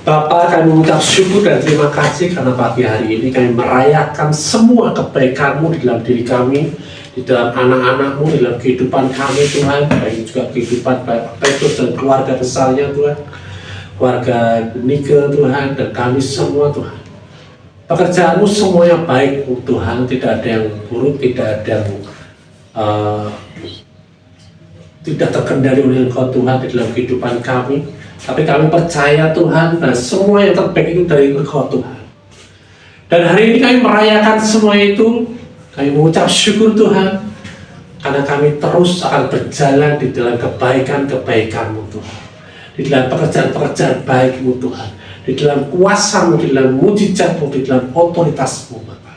Bapa, kami mengucap syukur dan terima kasih karena pagi hari ini kami merayakan semua kebaikan-Mu di dalam diri kami, di dalam anak-anak-Mu, di dalam kehidupan kami Tuhan, baik juga kehidupan Pak Petrus dan keluarga besarnya Tuhan, keluarga Nike Tuhan, dan kami semua Tuhan. Pekerjaan-Mu semuanya baik Tuhan, tidak ada yang buruk, tidak ada yang tidak terkendali oleh Engkau Tuhan di dalam kehidupan kami. Tapi kami percaya Tuhan, dan semua yang terbaik itu dari Engkau Tuhan. Dan hari ini kami merayakan semua itu, kami mengucap syukur Tuhan, karena kami terus akan berjalan di dalam kebaikan-kebaikan-Mu Tuhan, di dalam pekerjaan-pekerjaan baik-Mu Tuhan, di dalam kuasa-Mu, di dalam mujizat-Mu, di dalam otoritas-Mu Bapak.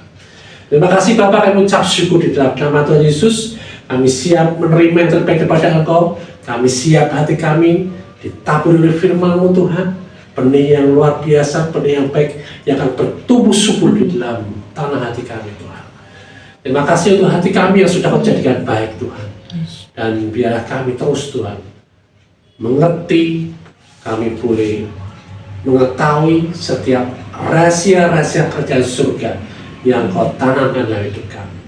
Terima kasih Bapak, kami mengucap syukur di dalam nama Tuhan Yesus. Kami siap menerima yang terbaik daripada Engkau. Kami siap hati kami ditaburi oleh firman-Mu Tuhan, benih yang luar biasa, benih yang baik yang akan bertumbuh subur di dalam tanah hati kami Tuhan. Terima kasih untuk hati kami yang sudah Kau jadikan baik Tuhan. Dan biarlah kami terus Tuhan mengerti, kami boleh mengetahui setiap rahasia-rahasia kerjaan surga yang Kau tanamkan dalam hidup kami.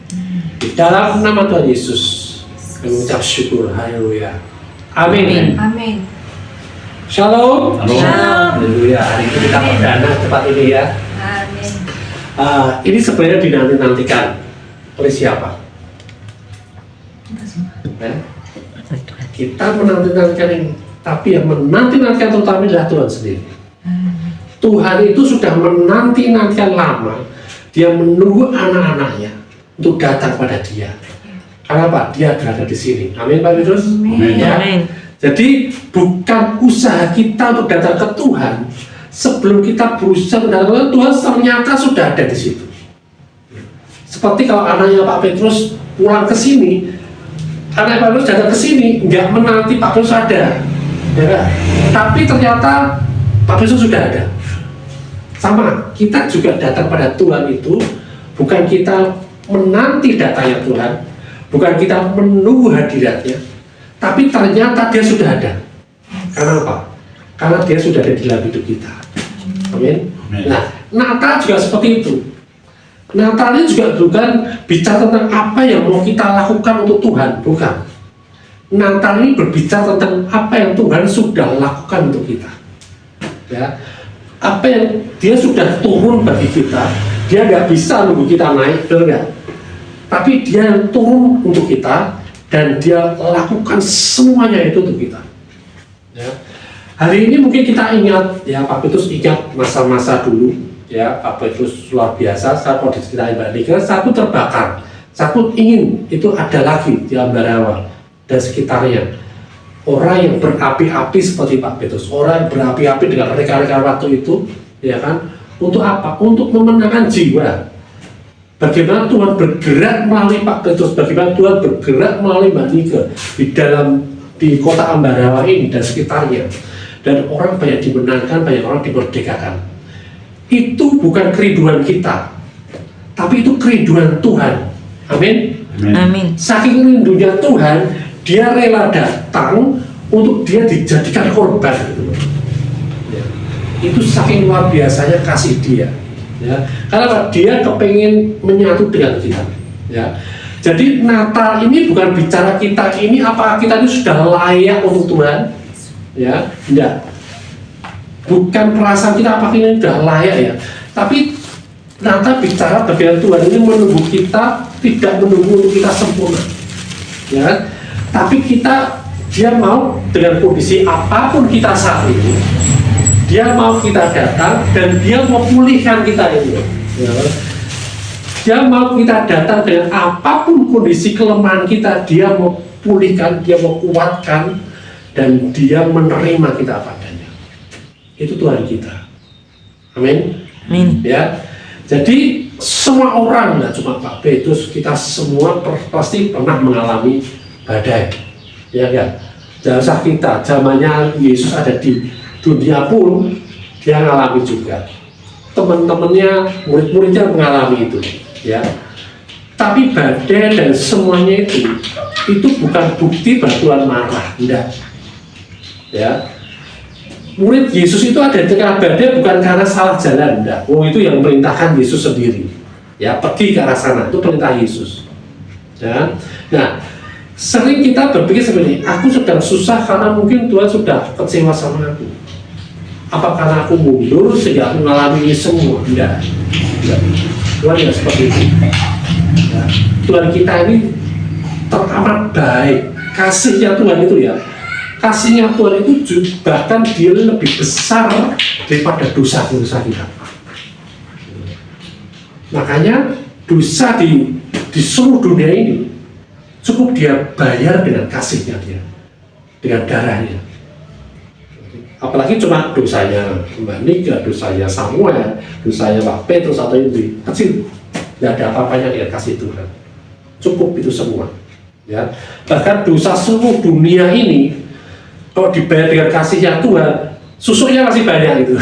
Di dalam nama Tuhan Yesus kami mengucap syukur. Haleluya. Amin. Amin. Shalom. Shalom. Haleluya. Hari ini kita perdana tempat ini ya. Amin. Ini sebenarnya dinanti-nantikan oleh siapa? Kita menanti-nantikan ini, tapi yang menanti-nantikan terutama adalah Tuhan sendiri. Tuhan itu sudah menanti-nantikan lama. Dia menunggu anak-anaknya untuk datang pada Dia. Karena apa? Dia berada di sini. Amin Pak Petrus. Amin. Ya. Amin. Jadi bukan usaha kita untuk datang ke Tuhan. Sebelum kita berusaha untuk datang ke Tuhan, ternyata sudah ada di situ. Seperti kalau anaknya Pak Petrus pulang ke sini, anak Pak Petrus datang ke sini, nggak menanti Pak Petrus ada, ya kan? Tapi ternyata Pak Petrus sudah ada. Sama, kita juga datang pada Tuhan itu bukan kita menanti datangnya Tuhan, bukan kita menunggu hadiratnya, tapi ternyata Dia sudah ada. Karena apa? Karena Dia sudah ada di dalam hidup kita. Amin. Nah, Natal juga seperti itu. Natal ini juga bukan bicara tentang apa yang mau kita lakukan untuk Tuhan, bukan. Natal ini berbicara tentang apa yang Tuhan sudah lakukan untuk kita. Ya, apa yang Dia sudah turun bagi kita. Dia nggak bisa nunggu kita naik, betul nggak? Tapi Dia yang turun untuk kita, dan Dia lakukan semuanya itu untuk kita. Ya. Hari ini mungkin kita ingat, ya Pak Petrus ingat masa-masa dulu, ya Pak Petrus luar biasa. Saya mau diceritain Mbak Nika, satu terbakar, satu ingin itu ada lagi di Ambarawa dan sekitarnya. Orang yang berapi-api seperti Pak Petrus, orang yang berapi-api dengan rekan-rekan waktu itu, ya kan? Untuk apa? Untuk memenangkan jiwa. Bagaimana Tuhan bergerak melalui Pak Petrus, bagaimana Tuhan bergerak melalui Mbak Nika di kota Ambarawa ini dan sekitarnya, dan orang banyak dimenangkan, banyak orang dimerdekakan. Itu bukan kerinduan kita, tapi itu kerinduan Tuhan. Amin. Amin. Saking rindunya Tuhan, Dia rela datang untuk Dia dijadikan korban. Ya. Itu saking luar biasanya kasih Dia. Ya, karena Dia kepengen menyatu dengan kita. Ya, jadi Natal ini bukan bicara kita ini apakah kita ini sudah layak untuk Tuhan, ya, enggak. Bukan perasaan kita apakah ini sudah layak ya, tapi Natal bicara bagaimana Tuhan ini menunggu kita, tidak menunggu untuk kita sempurna, ya. Tapi Dia mau dengan kondisi apapun kita saat ini. Dia mau kita datang dan Dia mau pulihkan kita ini. Ya. Dia mau kita datang dengan apapun kondisi kelemahan kita. Dia mau pulihkan, Dia mau kuatkan, dan Dia menerima kita apa adanya. Itu Tuhan kita. Amin. Amin. Ya. Jadi semua orang, nggak cuma Pak Petrus, kita semua pasti pernah mengalami badai. Ya kan? Jasa kita, zamannya Yesus ada di dunia pun Dia mengalami juga. Teman-temannya, murid-muridnya mengalami itu, ya. Tapi badai dan semuanya itu bukan bukti bahwa Tuhan marah, enggak. Ya. murid Yesus itu ada di tengah badai bukan karena salah jalan, enggak. Oh, itu yang perintahkan Yesus sendiri. Ya, pergi ke arah sana, itu perintah Yesus. Ya. Nah, sering kita berpikir seperti ini, aku sedang susah karena mungkin Tuhan sudah kecewa sama aku. Apa karena aku mundur sehingga aku mengalami ini semua? Enggak. Tuhan tidak seperti itu. Ya. Tuhan kita ini teramat baik. Kasihnya Tuhan itu ya, kasihnya Tuhan itu bahkan dia lebih besar daripada dosa-dosa kita. Makanya dosa di seluruh dunia ini cukup dia bayar dengan kasihnya dia, dengan darahnya. Apalagi cuma dosanya Mbak Nika, dosanya Samuel, dosanya Pak Petrus atau Indri, kecil, tidak ada apa-apanya dengan kasih Tuhan. Cukup itu semua. Ya, bahkan dosa seluruh dunia ini kalau dibayar dengan kasihnya Tuhan, susunya masih banyak itu.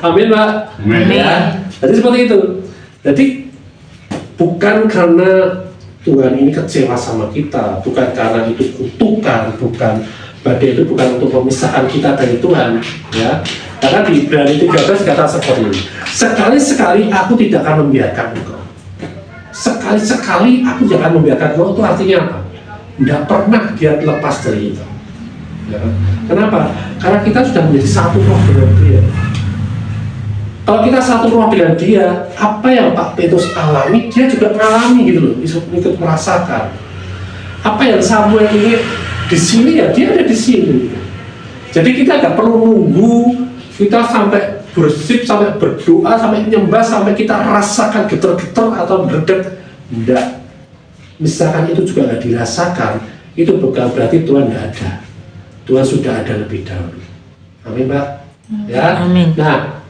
Amin, Pak. Amin. Ya, jadi seperti itu. Jadi bukan karena Tuhan ini kecewa sama kita, bukan karena itu kutukan, bukan badai itu bukan untuk memisahkan kita dari Tuhan, ya. Karena di Ibrani 13 kata seperti ini. Sekali-sekali aku tidak akan membiarkan engkau. Sekali-sekali aku jangan membiarkan engkau, itu artinya apa? Tidak pernah dia lepas dari itu. Ya. Kenapa? Karena kita sudah menjadi satu roh dengan dia. Kalau kita satu roh dengan dia, apa yang Pak Petrus alami, dia juga mengalami gitu loh, ikut merasakan. Apa yang Samuel ini di sini ya, dia ada di sini. Jadi kita nggak perlu nunggu kita sampai bersih, sampai berdoa, sampai nyembah, sampai kita rasakan getar-getar atau berdetak. Tidak. Misalkan itu juga nggak dirasakan, itu bukan berarti Tuhan nggak ada. Tuhan sudah ada lebih dahulu. Amin, Pak. Ya. Amin. Nah,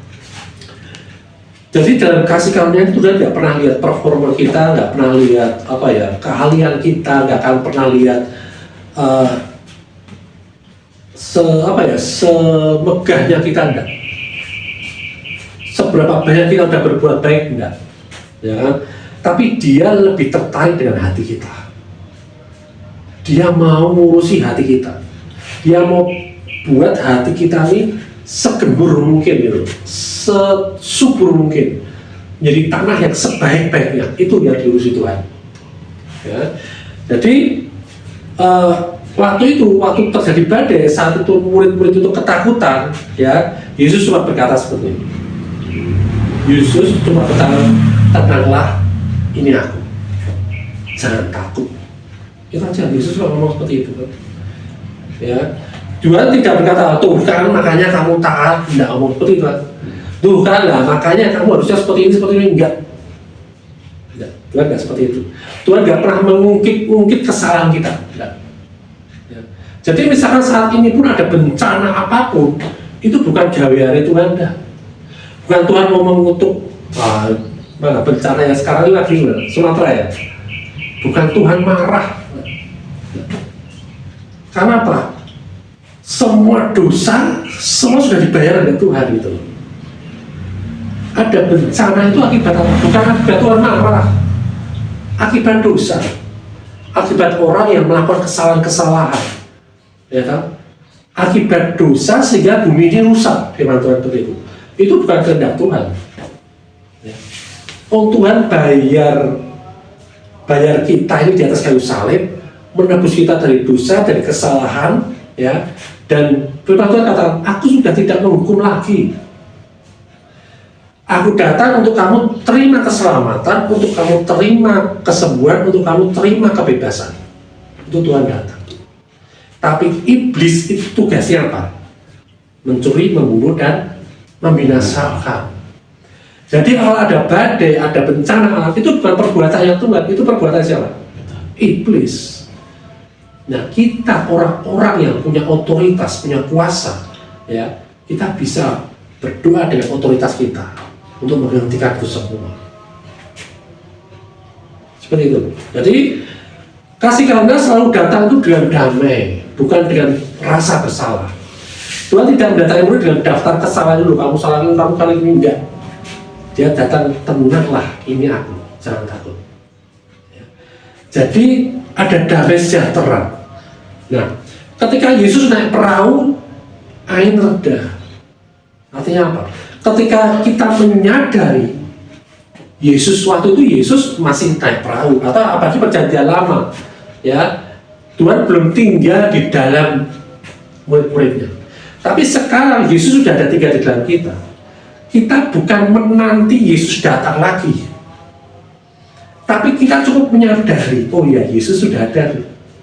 jadi dalam kasih karunia itu Tuhan nggak pernah lihat performa kita, nggak pernah lihat apa ya keahlian kita, nggak akan pernah lihat semegahnya kita, enggak. Seberapa banyak kita udah berbuat baik, enggak. Ya kan? Tapi dia lebih tertarik dengan hati kita. Dia mau ngurusi hati kita. Dia mau buat hati kita ini segembur mungkin gitu, sesubur mungkin. Jadi tanah yang sebaik-baiknya itu yang diurusi Tuhan. Ya. Jadi waktu terjadi badai, saat itu murid-murid itu ketakutan, ya Yesus cuma berkata seperti ini. Yesus cuma berkata, tenanglah, ini aku, jangan takut. Itu aja, Yesus cuma ngomong seperti itu. Ya, Tuhan tidak berkata, tuh kan makanya kamu taat, tidak ngomong seperti itu. Tuh kan lah, makanya kamu harusnya seperti ini, enggak. Tidak, Tuhan enggak seperti itu. Tuhan enggak pernah mengungkit kesalahan kita, tidak. Ya. Jadi misalkan saat ini pun ada bencana apapun, itu bukan gaweane Tuhan dah. Bukan Tuhan mau mengutuk, mana bencana yang sekarang ini lagi Sumatera ya. Bukan Tuhan marah. Karena apa? Semua dosa, semua sudah dibayar oleh Tuhan gitu. Ada bencana itu akibat apa? Bukan akibat Tuhan marah, akibat dosa, akibat orang yang melakukan kesalahan-kesalahan, ya kan? Akibat dosa sehingga bumi ini rusak, firman Tuhan itu. Itu bukan kehendak Tuhan. Ya. Oh, Tuhan bayar kita ini di atas kayu salib, menebus kita dari dosa, dari kesalahan, ya. Dan firman Tuhan katakan, aku sudah tidak menghukum lagi. Aku datang untuk kamu terima keselamatan, untuk kamu terima kesembuhan, untuk kamu terima kebebasan. Itu Tuhan datang. Tapi iblis itu tugasnya apa? Mencuri, membunuh, dan membinasakan. Jadi kalau ada badai, ada bencana alam, itu bukan perbuatan yang Tuhan, itu perbuatan siapa? Iblis. Nah, kita orang-orang yang punya otoritas, punya kuasa, ya, kita bisa berdoa dengan otoritas kita untuk menghentikan itu semua. Seperti itu. Jadi kasih karunia selalu datang itu dengan damai, bukan dengan rasa bersalah. Tuhan tidak mendatangi murid dengan daftar kesalahan dulu, kamu salah ini, kamu kali ini, enggak. Dia datang, tenanglah, ini aku, jangan takut. Ya. Jadi ada damai sejahtera. Nah, ketika Yesus naik perahu, air reda. Artinya apa? Ketika kita menyadari Yesus waktu itu Yesus masih naik perahu atau apalagi perjanjian lama, ya, Tuhan belum tinggal di dalam murid-muridnya. Tapi sekarang Yesus sudah ada tinggal di dalam kita. Kita bukan menanti Yesus datang lagi, tapi kita cukup menyadari, oh ya Yesus sudah ada,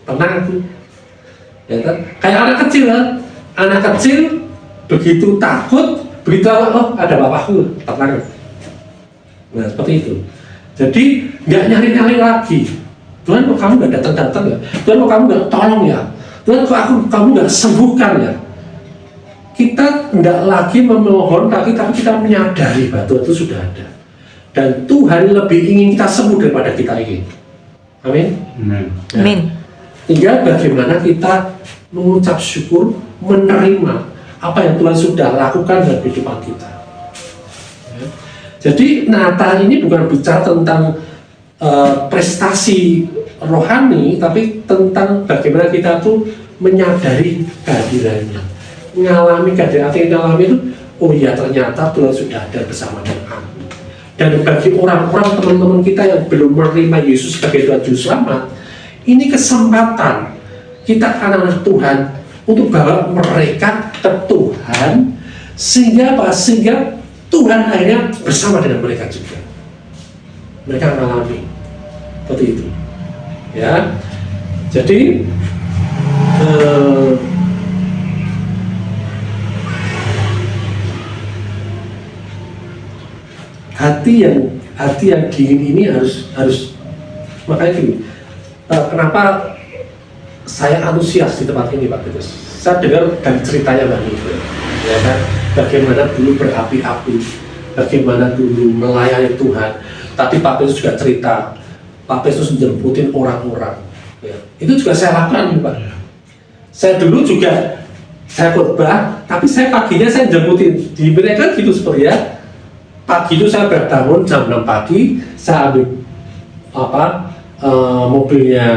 tenang aku. Ya kan? Kayak anak kecil kan? Anak kecil begitu takut, begitu oh ada bapakku, tenang. Nah seperti itu. Jadi nggak nyari-nyari lagi. Tuhan kok kamu nggak datang-datang ya? Tuhan kok kamu nggak tolong ya? Tuhan kok kamu nggak sembuhkan ya? Kita nggak lagi memohon lagi, tapi kita menyadari bahwa Tuhan itu sudah ada. Dan Tuhan lebih ingin kita sembuh daripada kita ingin. Amin. Amin. Tinggal bagaimana kita mengucap syukur, menerima apa yang Tuhan sudah lakukan dalam kehidupan kita. Ya. Jadi Natal ini bukan bicara tentang prestasi rohani, tapi tentang bagaimana kita tuh menyadari kehadirannya, mengalami kehadiran. Artinya mengalami itu, oh iya ternyata Tuhan sudah ada bersama dengan aku. Dan bagi orang-orang teman-teman kita yang belum menerima Yesus sebagai Tuhan Juru Selamat, ini kesempatan kita anak-anak Tuhan untuk bawa mereka ke Tuhan, sehingga apa? Sehingga Tuhan akhirnya bersama dengan mereka juga. Mereka mengalami seperti itu, ya. Jadi hati yang dingin ini harus makanya gini. Kenapa saya antusias di tempat ini, Pak Petrus? Saya dengar dari ceritanya Mbak Niko, ya kan? Bagaimana dulu berapi-api, bagaimana dulu melayani Tuhan. Tapi Pak Petrus juga cerita, Pak Petrus menjemputin orang-orang. Ya. Itu juga saya lakukan, Pak. Saya dulu juga saya khotbah, tapi saya paginya saya jemputin. Di mereka gitu seperti ya. Pagi itu saya bangun jam 6 pagi, saya ambil mobilnya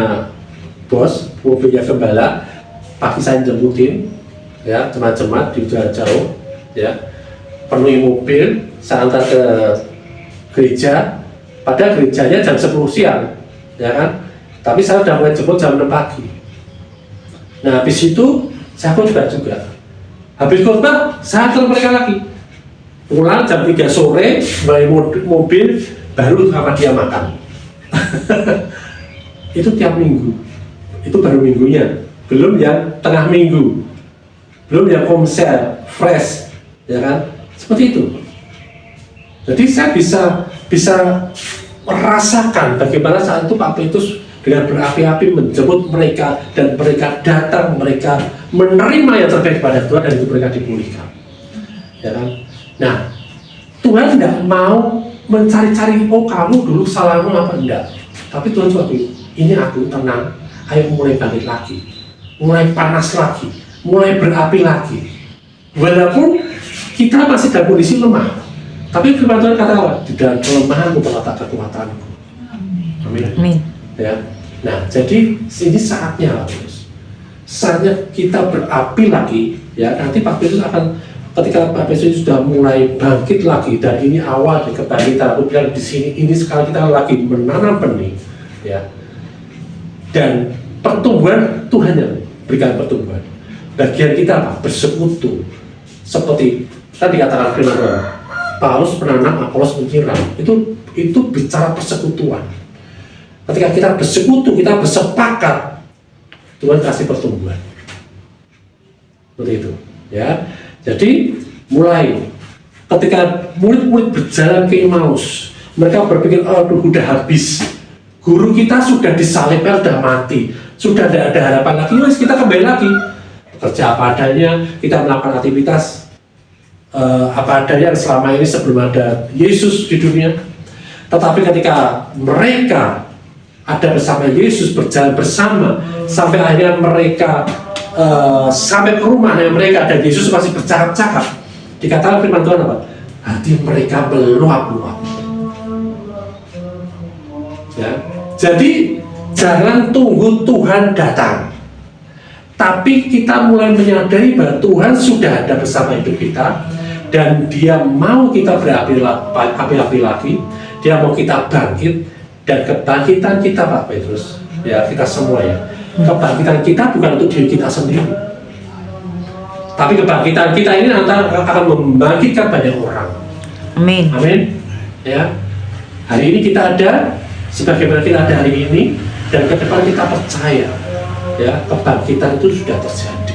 bos, mobilnya gembala, pagi saya jemputin, ya jemaat-jemaat di jalan jauh, ya penuhi mobil, saya antar ke gereja, pada gerejanya jam 10 siang, ya kan? Tapi saya sudah mulai jemput jam 6 pagi. Nah habis itu saya khotbah juga. Habis khotbah saya antar mereka lagi. Pulang jam 3 sore, mulai mobil, baru sama dia makan. Itu tiap minggu. Itu baru minggunya. Belum yang tengah minggu. Belum yang komsel, fresh. Ya kan? Seperti itu. Jadi saya bisa merasakan bagaimana saat itu Pak Petrus dengan berapi-api menjemput mereka, dan mereka datang, mereka menerima yang terbaik pada Tuhan, dan itu mereka dipulihkan. Ya kan? Nah, Tuhan tidak mau mencari-cari, oh kamu dulu salahmu apa, enggak. Tapi Tuhan coba bilang, ini aku tenang, ayo mulai bangkit lagi, mulai panas lagi, mulai berapi lagi. Walaupun kita masih dalam kondisi lemah, tapi firman Tuhan kata apa? Di dalam kelemahanmu terletak kekuatanku. Amin. Ya. Nah, jadi ini saatnya, saatnya kita berapi lagi. Ya, nanti Pak Petrus akan, ketika Pak Petrus sudah mulai bangkit lagi, dan ini awal dari kebangkitan, aku bilang di sini ini sekarang kita lagi menanam benih, ya. Dan pertumbuhan Tuhan yang berikan pertumbuhan. Bagian kita apa? Bersekutu. Seperti tadi katakan firman Tuhan, Paulus menanam, Apolos menyiram. Itu bicara persekutuan. Ketika kita bersekutu, kita bersepakat, Tuhan kasih pertumbuhan. Seperti itu, ya. Jadi mulai ketika murid-murid berjalan ke Emmaus, mereka berpikir, aduh udah habis, guru kita sudah disalibkan, sudah mati, sudah tidak ada harapan lagi, yuk kita kembali lagi bekerja apa adanya, kita melakukan aktivitas apa adanya selama ini sebelum ada Yesus di dunia. Tetapi ketika mereka ada bersama Yesus, berjalan bersama, sampai akhirnya mereka sampai ke rumah mereka, dan Yesus masih bercakap-cakap, dikatakan firman Tuhan apa? Hati mereka meluap-luap. Ya. Jadi jangan tunggu Tuhan datang, Tapi kita mulai menyadari bahwa Tuhan sudah ada bersama hidup kita, dan Dia mau kita berapi-api lagi, Dia mau kita bangkit, dan kebangkitan kita Pak Petrus, ya kita semua ya, kebangkitan kita bukan untuk diri kita sendiri, tapi kebangkitan kita ini akan membangkitkan banyak orang. Amin. Amin. Ya, hari ini kita ada, sebagaimana kita ada hari ini, dan ke depan kita percaya, ya kebangkitan itu sudah terjadi.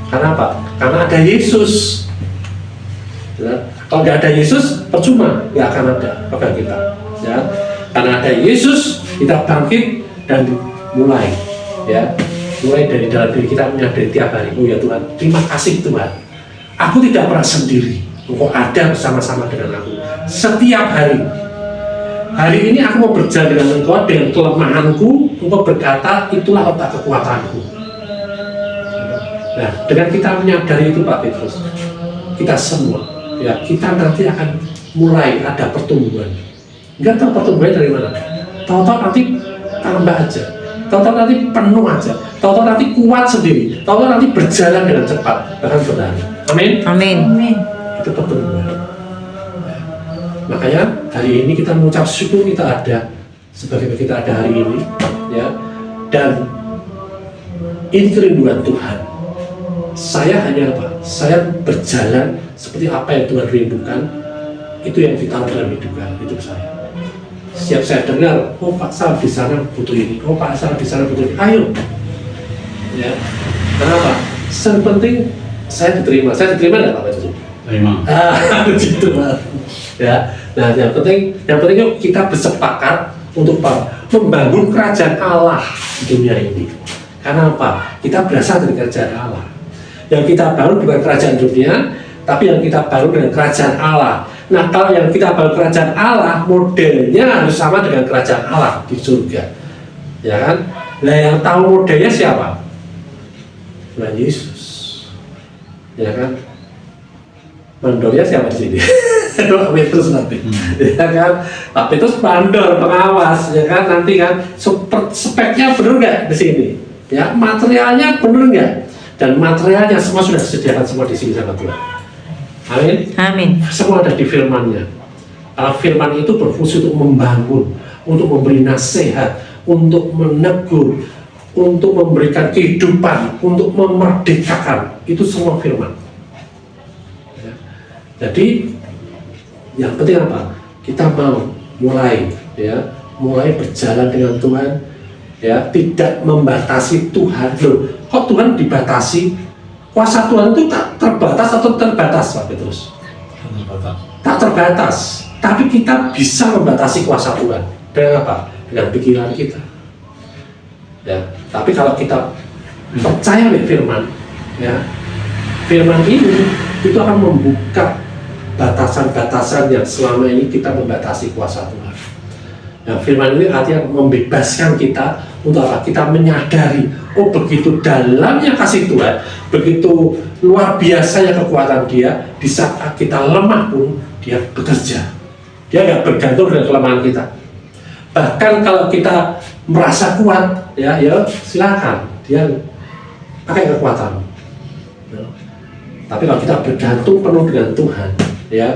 Karena apa? Karena ada Yesus. Ya, kalau nggak ada Yesus, percuma, nggak akan ada kebangkitan. Ya, karena ada Yesus, kita bangkit dan mulai, ya, mulai dari dalam diri kita menyadari tiap hari. Oh ya Tuhan, terima kasih Tuhan. Aku tidak pernah sendiri. Engkau ada bersama-sama dengan aku setiap hari. Hari ini aku mau berjalan dengan Engkau, dengan kelemahanku. Engkau berkata, itulah otak kekuatanku. Nah, dengan kita menyadari itu Pak Petrus, kita semua, ya kita nanti akan mulai ada pertumbuhan. Enggak tahu pertumbuhannya dari mana. Tahu-tahu nanti tambah aja. Tahu-tahu nanti penuh aja. Tahu-tahu nanti kuat sendiri. Tahu-tahu nanti berjalan dengan cepat, bahkan berlari. Amin. Amin. Amin. Itu pertumbuhan. Makanya hari ini kita mengucap syukur kita ada, sebagaimana kita ada hari ini, ya. Dan ini kerinduan Tuhan. Saya hanya apa? Saya berjalan seperti apa yang Tuhan rindukan. Itu yang ditaruh dalam hidup saya. Setiap saya dengar, oh Pak Sal di sana butuh ini, oh Pak Sal di sana butuh ini, ayo. Ya. Kenapa? Yang penting saya diterima. Saya diterima nggak Pak Petrus? Terima. Gitu Pak. Ya. Nah, yang penting yuk kita bersepakat untuk apa? Membangun kerajaan Allah di dunia ini. Karena apa? Kita berasal dari kerajaan Allah. Yang kita bangun bukan kerajaan dunia, tapi yang kita bangun dengan kerajaan Allah. Nah, kalau yang kita bangun kerajaan Allah, modelnya harus sama dengan kerajaan Allah di surga. Ya kan? Nah, yang tahu modelnya siapa? Tuhan Yesus. Ya kan? Mandornya siapa di sini? Pak Petrus nanti, ya kan? Pak Petrus mandor, pengawas, ya kan? Nanti kan, speknya benar nggak di sini? Ya, materialnya benar nggak? Dan materialnya semua sudah disediakan semua di sini sama Tuhan. Amin. Amin. Semua ada di firman-Nya. Karena firman itu berfungsi untuk membangun, untuk memberi nasihat, untuk menegur, untuk memberikan kehidupan, untuk memerdekakan. Itu semua firman. Jadi yang penting apa? Kita mau mulai, ya, mulai berjalan dengan Tuhan, ya, tidak membatasi Tuhan. Loh, kok Tuhan dibatasi? Kuasa Tuhan itu tak terbatas atau terbatas, Pak Petrus? Tak terbatas. Tapi kita bisa membatasi kuasa Tuhan. Dengan apa? Dengan pikiran kita. Ya. Tapi kalau kita percaya dengan firman, ya, firman ini itu akan membuka batasan-batasan yang selama ini kita membatasi kuasa Tuhan. Nah, firman ini artinya membebaskan kita untuk apa? Kita menyadari, oh begitu dalamnya kasih Tuhan, begitu luar biasanya kekuatan Dia, di saat kita lemah pun Dia bekerja. Dia nggak bergantung dengan kelemahan kita. Bahkan kalau kita merasa kuat, ya silakan, Dia pakai kekuatan. Tapi kalau kita bergantung penuh dengan Tuhan, ya,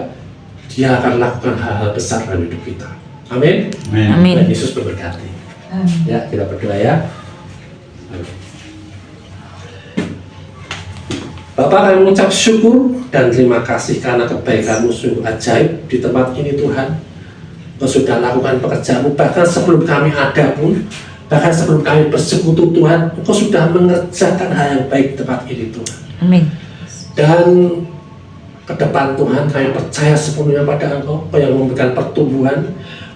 Dia akan lakukan hal-hal besar dalam hidup kita. Amin. Amin. Dan Yesus memberkati. Ya, kita berdoa ya. Bapak, kami mengucap syukur dan terima kasih karena kebaikan-Mu sungguh ajaib di tempat ini Tuhan. Engkau sudah lakukan pekerjaan-Mu bahkan sebelum kami ada pun, bahkan sebelum kami bersekutu Tuhan, Engkau sudah mengerjakan hal yang baik di tempat ini Tuhan. Amin. Dan ke depan Tuhan kami percaya sepenuhnya pada Engkau yang memberikan pertumbuhan,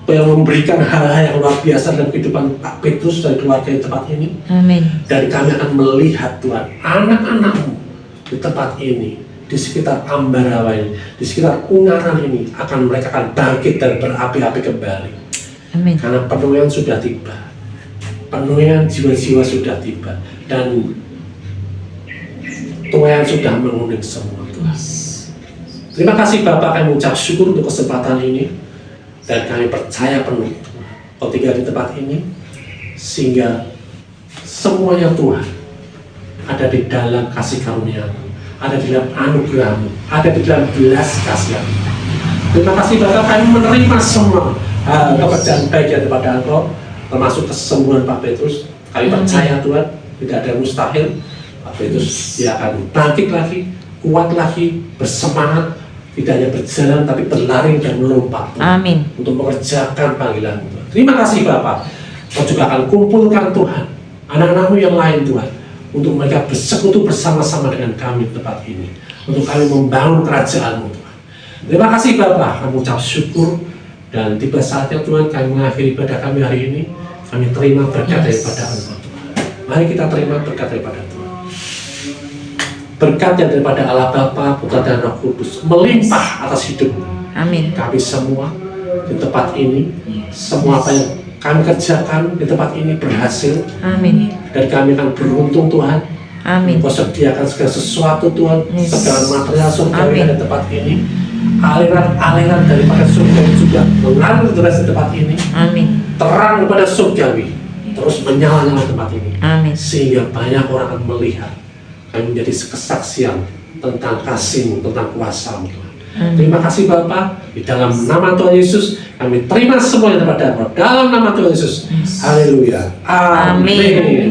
yang memberikan hal-hal yang luar biasa dalam kehidupan Pak Petrus dan keluarga di tempat ini. Amin. Dan kami akan melihat Tuhan, anak-anak-Mu di tempat ini, di sekitar Ambarawa ini, di sekitar Ungaran ini, mereka akan bangkit dan berapi-api kembali. Amin. Karena penuaian sudah tiba, penuaian jiwa-jiwa sudah tiba, dan tuaian sudah menguning semua Tuhan. Terima kasih Bapak, kami mengucap syukur untuk kesempatan ini, dan kami percaya penuh Kau tinggal di tempat ini, sehingga semuanya Tuhan ada di dalam kasih karunia-Mu, ada di dalam anugerah-Mu, ada di dalam belas kasihan-Mu. Terima kasih Bapa, kami menerima semua pekerjaan baik yang daripada Engkau, termasuk kesembuhan Pak Petrus. Kami percaya Tuhan, tidak ada mustahil. Pak Petrus dia akan bangkit lagi, kuat lagi, bersemangat, tidak hanya berjalan tapi berlari dan melompat Amin. untuk mengerjakan panggilan Tuhan. Terima kasih Bapak. Kau juga akan kumpulkan Tuhan anak-anak-Mu yang lain Tuhan, untuk mereka bersekutu bersama-sama dengan kami di tempat ini, untuk kami membangun kerajaan-Mu Tuhan. Terima kasih Bapak, kami ucap syukur, dan tiba saatnya Tuhan kami mengakhiri ibadah kami hari ini. Kami terima berkat daripada Engkau Tuhan. Mari kita terima berkat daripada Tuhan. Berkat yang daripada Allah Bapa, Putra dan Roh Kudus melimpah atas hidupmu. Amin. Kami semua di tempat ini, semua apa yang kami kerjakan di tempat ini berhasil. Amin. Dan kami akan beruntung Tuhan. Amin. Kau sediakan segala sesuatu Tuhan, Yes. segala material surgawi Amin. di tempat ini. Aliran-aliran daripada surgawi juga mengalir deras di tempat ini. Amin. Terang daripada surgawi terus menyala-nyala tempat ini. Amin. Sehingga banyak orang akan melihat kami menjadi kesaksian tentang kasih-Mu, tentang kuasa-Mu Tuhan. Terima kasih Bapa, di dalam nama Tuhan Yesus kami terima semua yang daripada Engkau, dalam nama Tuhan Yesus. Haleluya. Amin. Amin.